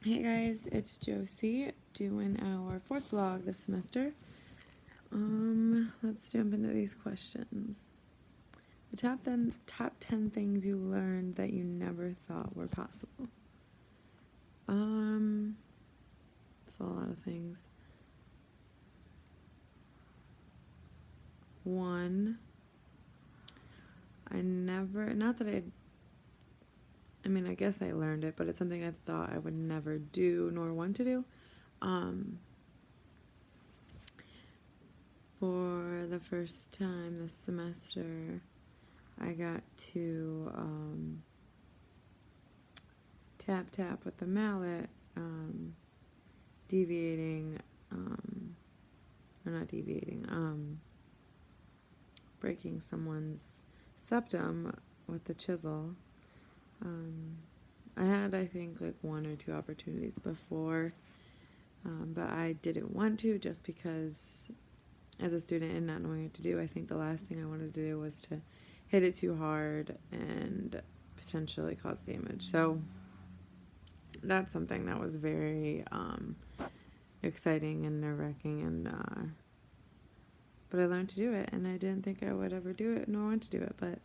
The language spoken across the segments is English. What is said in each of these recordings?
Hey guys, it's Josie doing our fourth vlog this semester. Let's jump into these questions. The top ten things you learned that you never thought were possible. It's a lot of things. One, I guess I learned it, but it's something I thought I would never do nor want to do. For the first time this semester, I got to tap with the mallet, deviating, or not deviating, breaking someone's septum with the chisel. I had, I think, like one or two opportunities before, but I didn't want to just because as a student and not knowing what to do, I think the last thing I wanted to do was to hit it too hard and potentially cause damage. So that's something that was very exciting and nerve-wracking, and but I learned to do it, and I didn't think I would ever do it nor want to do it. But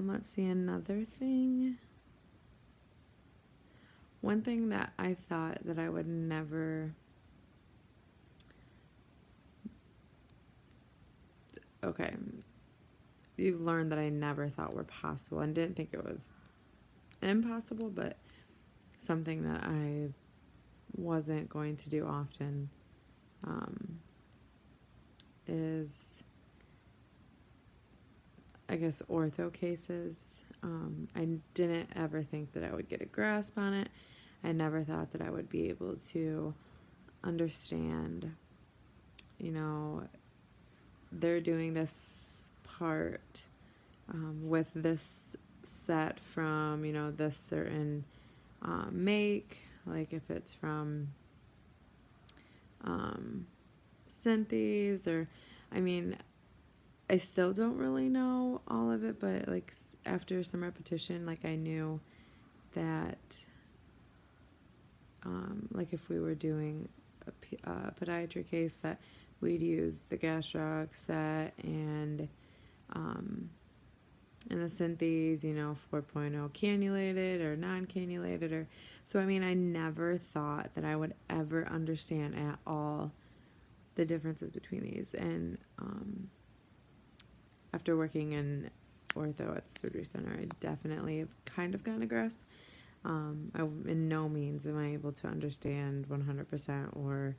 let's see, another thing. One thing that I thought that I would never you learned that I never thought were possible and didn't think it was impossible, but something that I wasn't going to do often is, I guess, ortho cases. I didn't ever think that I would get a grasp on it. I never thought that I would be able to understand, they're doing this part with this set from, this certain make, like if it's from Synthes, or, I still don't really know all of it, but like after some repetition, like I knew that, like if we were doing a podiatry case, that we'd use the gastroc set and the Synthes, 4.0 cannulated or non-cannulated, or so. I never thought that I would ever understand at all the differences between these, and after working in ortho at the surgery center, I definitely have kind of gotten a grasp. In no means am I able to understand 100%, or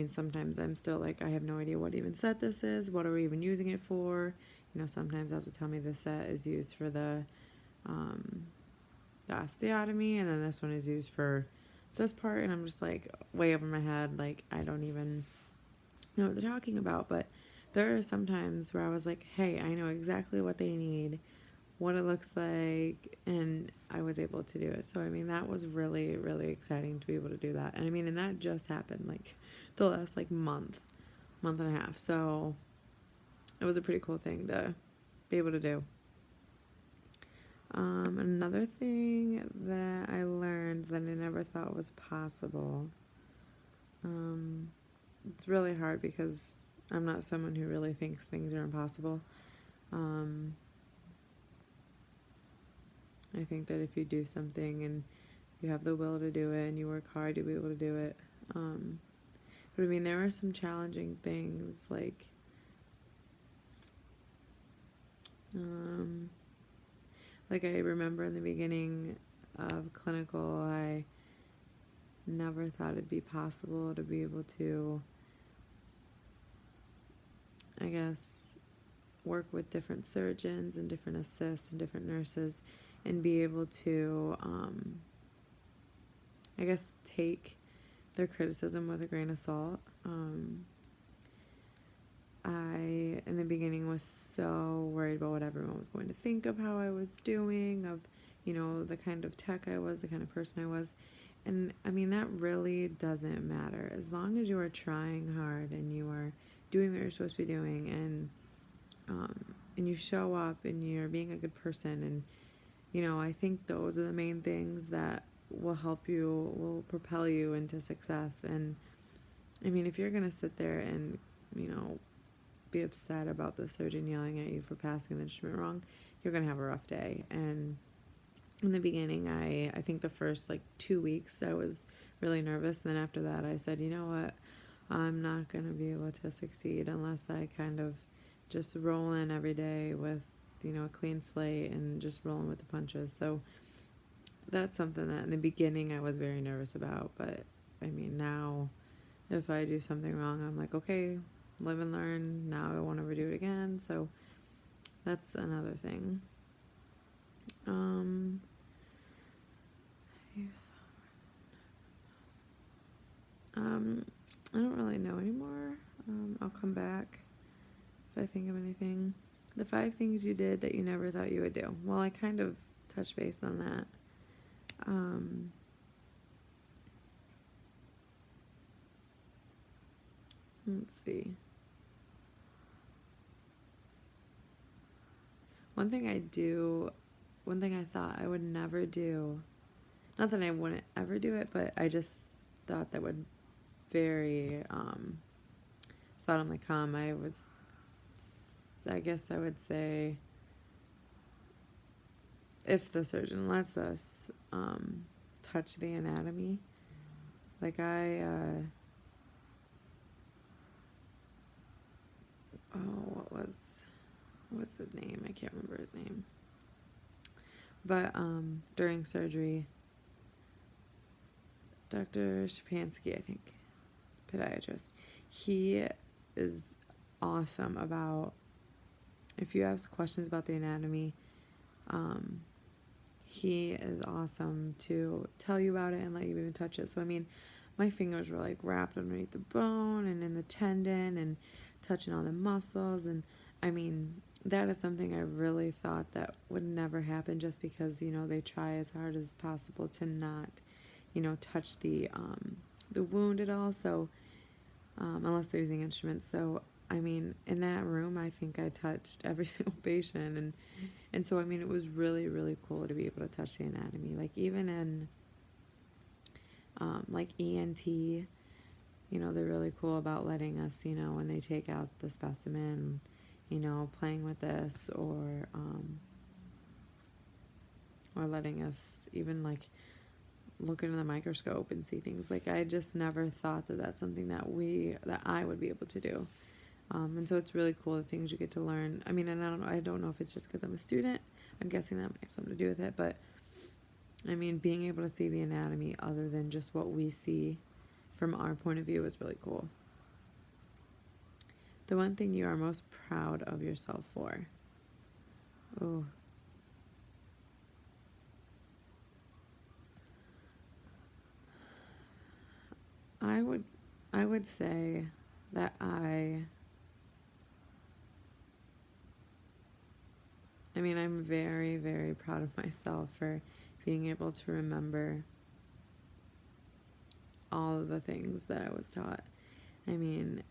sometimes I'm still like, I have no idea what even set this is, what are we even using it for. Sometimes they'll have to tell me this set is used for the osteotomy, and then this one is used for this part, and I'm just like way over my head, like I don't even know what they're talking about. But there are some times where I was like, hey, I know exactly what they need, what it looks like, and I was able to do it. So that was really, really exciting to be able to do that. And that just happened like the last like month and a half. So it was a pretty cool thing to be able to do. Another thing that I learned that I never thought was possible. It's really hard because I'm not someone who really thinks things are impossible. I think that if you do something and you have the will to do it and you work hard, you'll be able to do it. But there were some challenging things, like I remember in the beginning of clinical, I never thought it'd be possible to be able to, I guess, work with different surgeons and different assists and different nurses, and be able to, I guess, take their criticism with a grain of salt. I, in the beginning, was so worried about what everyone was going to think of how I was doing, of, the kind of tech I was, the kind of person I was. And that really doesn't matter. As long as you are trying hard and you are doing what you're supposed to be doing, and you show up and you're being a good person. And, I think those are the main things that will help you, will propel you into success. And I mean, if you're going to sit there and, you know, be upset about the surgeon yelling at you for passing the instrument wrong, you're going to have a rough day. And in the beginning, I think the first like 2 weeks I was really nervous. And then after that, I said, you know what, I'm not going to be able to succeed unless I kind of just roll in every day with, you know, a clean slate and just rolling with the punches. So that's something that in the beginning I was very nervous about. But I mean, now if I do something wrong, I'm like, okay, live and learn. Now I won't ever do it again. So that's another thing. I don't really know anymore. I'll come back if I think of anything. The 5 things you did that you never thought you would do. Well, I kind of touched base on that. Let's see. One thing I thought I would never do, not that I wouldn't ever do it, but I just thought that would very, suddenly come. I guess I would say, if the surgeon lets us, touch the anatomy, like what was his name? I can't remember his name. But during surgery, Dr. Shapansky, I think, podiatrist, he is awesome about, if you ask questions about the anatomy, he is awesome to tell you about it and let you even touch it. So, I mean, my fingers were like wrapped underneath the bone and in the tendon and touching all the muscles. And I mean, that is something I really thought that would never happen, just because, you know, they try as hard as possible to not, you know, touch the wound at all. So, unless they're using instruments. So, I mean, in that room, I think I touched every single patient. And so, I mean, it was really, really cool to be able to touch the anatomy. Like, even in, like ENT, you know, they're really cool about letting us, you know, when they take out the specimen, you know, playing with this, or letting us even, like, look into the microscope and see things. Like, I just never thought that that's something that I would be able to do. And so it's really cool, the things you get to learn. I mean, and I don't know if it's just because I'm a student. I'm guessing that might have something to do with it, but I mean, being able to see the anatomy other than just what we see from our point of view is really cool. The one thing you are most proud of yourself for. Oh. I would say that I mean, I'm very, very proud of myself for being able to remember all of the things that I was taught. I mean,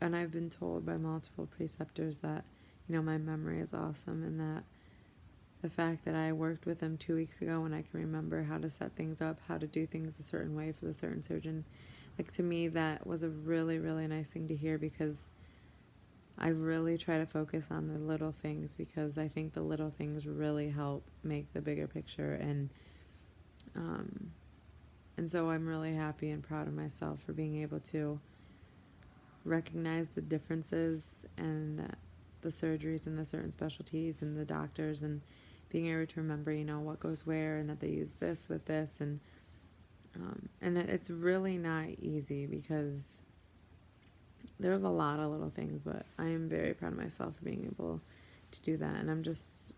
and I've been told by multiple preceptors that, you know, my memory is awesome, and that the fact that I worked with them 2 weeks ago and I can remember how to set things up, how to do things a certain way for the certain surgeon, like, to me, that was a really, really nice thing to hear, because I really try to focus on the little things, because I think the little things really help make the bigger picture. And so I'm really happy and proud of myself for being able to recognize the differences and the surgeries and the certain specialties and the doctors, and being able to remember, you know, what goes where, and that they use this with this. And it's really not easy, because there's a lot of little things, but I am very proud of myself for being able to do that. And I'm just,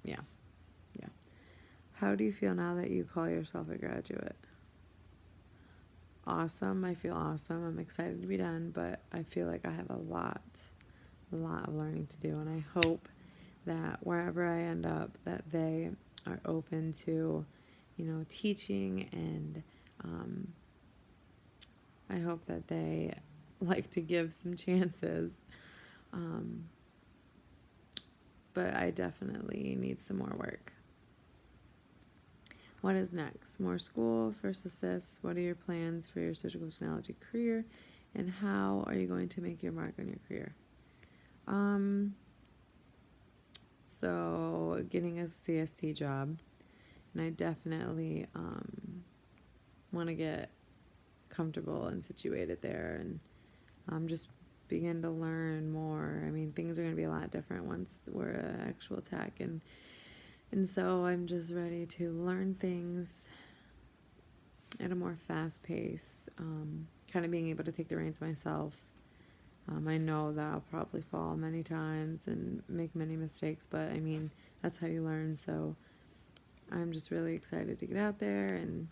yeah. How do you feel now that you call yourself a graduate? Awesome. I feel awesome. I'm excited to be done, but I feel like I have a lot of learning to do. And I hope that wherever I end up, that they are open to, you know, teaching, and I hope that they like to give some chances. But I definitely need some more work. What is next? More school, first assist. What are your plans for your surgical technology career? And how are you going to make your mark on your career? So getting a CST job, and I definitely want to get comfortable and situated there, and just begin to learn more. I mean, things are going to be a lot different once we're an actual tech, and so I'm just ready to learn things at a more fast pace, kind of being able to take the reins myself. I know that I'll probably fall many times and make many mistakes, but I mean, that's how you learn. So I'm just really excited to get out there and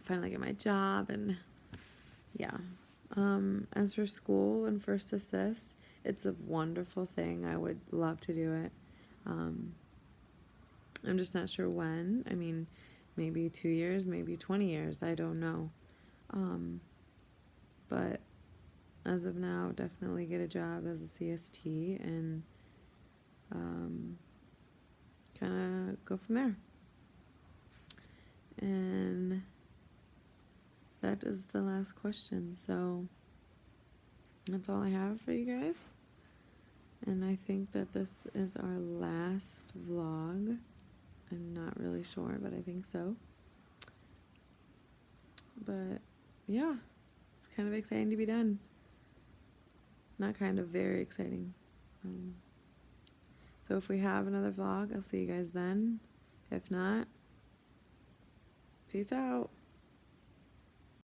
finally get my job. And yeah. As for school and first assist, it's a wonderful thing. I would love to do it. I'm just not sure when. I mean, maybe 2 years, maybe 20 years. I don't know. But as of now, definitely get a job as a CST and kind of go from there. And that is the last question. So that's all I have for you guys. And I think that this is our last vlog. I'm not really sure, but I think so. But yeah, it's kind of exciting to be done. Not kind of, very exciting. So if we have another vlog, I'll see you guys then. If not, peace out.